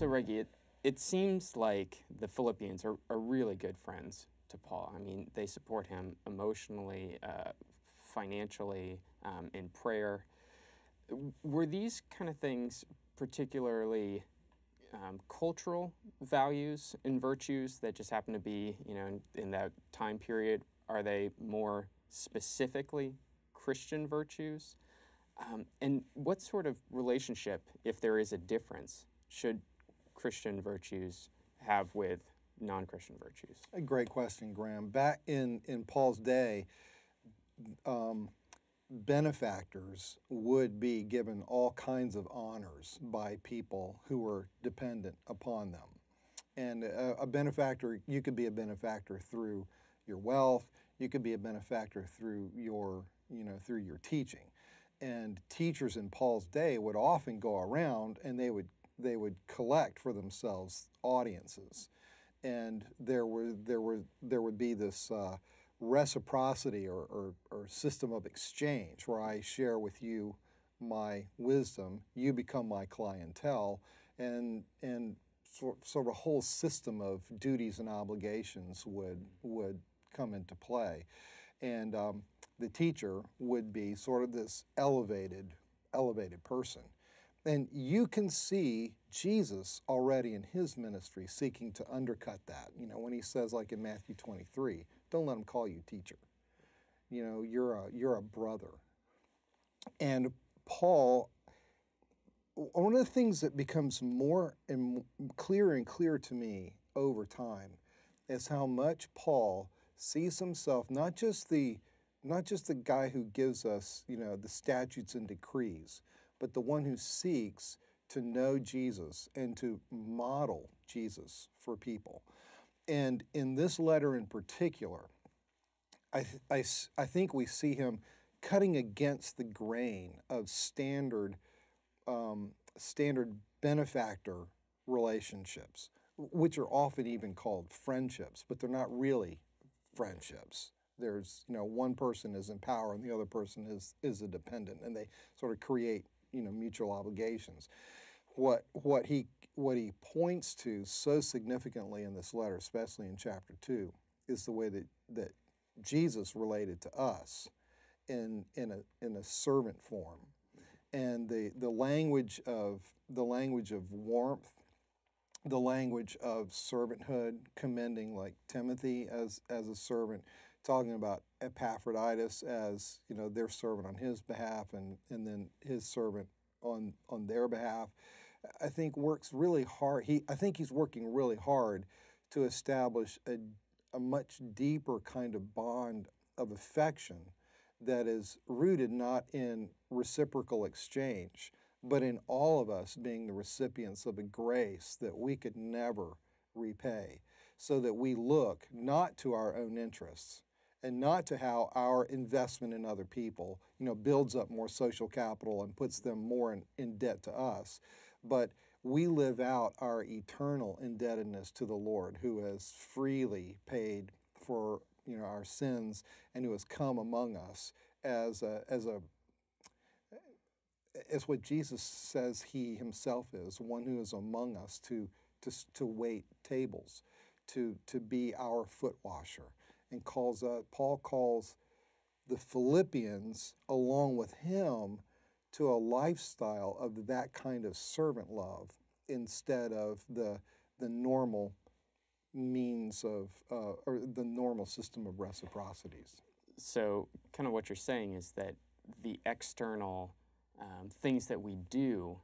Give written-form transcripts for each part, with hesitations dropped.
So, Reggie, it seems like the Philippians are really good friends to Paul. I mean, they support him emotionally, financially, in prayer. Were these kind of things particularly cultural values and virtues that just happen to be, in that time period? Are they more specifically Christian virtues? And what sort of relationship, if there is a difference, should Christian virtues have with non-Christian virtues? A great question, Graham. Back in Paul's day, benefactors would be given all kinds of honors by people who were dependent upon them. And a benefactor, you could be a benefactor through your wealth, you could be a benefactor through your teaching. And teachers in Paul's day would often go around and they would collect for themselves audiences. And there would be this reciprocity or system of exchange where I share with you my wisdom, you become my clientele, and sort of a whole system of duties and obligations would come into play. And the teacher would be sort of this elevated person. And you can see Jesus already in his ministry seeking to undercut that. When he says, like in Matthew 23, don't let them call you teacher. You're a brother. And Paul, one of the things that becomes more and clearer to me over time is how much Paul sees himself not just the guy who gives us, the statutes and decrees, but the one who seeks to know Jesus and to model Jesus for people. And in this letter in particular, I think we see him cutting against the grain of standard benefactor relationships, which are often even called friendships, but they're not really friendships. There's, one person is in power and the other person is a dependent, and they sort of create, mutual obligations. What he points to so significantly in this letter, especially in chapter 2, is the way that Jesus related to us in a servant form, and the language of warmth, the language of servanthood, commending like Timothy as a servant, talking about Epaphroditus as their servant on his behalf, and then his servant on their behalf. I think works really hard. I think he's working really hard to establish a much deeper kind of bond of affection that is rooted not in reciprocal exchange, but in all of us being the recipients of a grace that we could never repay, so that we look not to our own interests and not to how our investment in other people, builds up more social capital and puts them more in debt to us, but we live out our eternal indebtedness to the Lord, who has freely paid for our sins and who has come among us as what Jesus says he himself is, one who is among us to wait tables, to be our foot washer, and Paul calls the Philippians along with him to a lifestyle of that kind of servant love instead of the normal means of or the normal system of reciprocities. So kind of what you're saying is that the external things that we do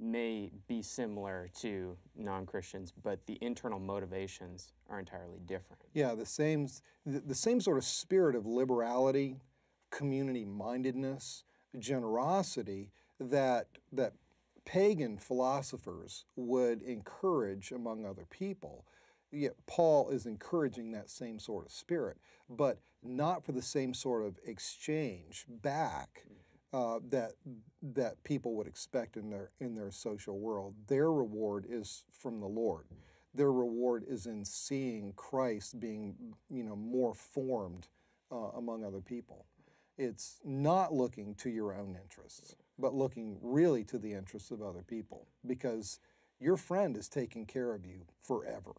may be similar to non-Christians, but the internal motivations are entirely different. Yeah, the same sort of spirit of liberality, community-mindedness, generosity that pagan philosophers would encourage among other people. Yet Paul is encouraging that same sort of spirit, but not for the same sort of exchange back that people would expect in their social world. Their reward is from the Lord. Their reward is in seeing Christ being more formed among other people. It's not looking to your own interests, but looking really to the interests of other people, because your friend is taking care of you forever.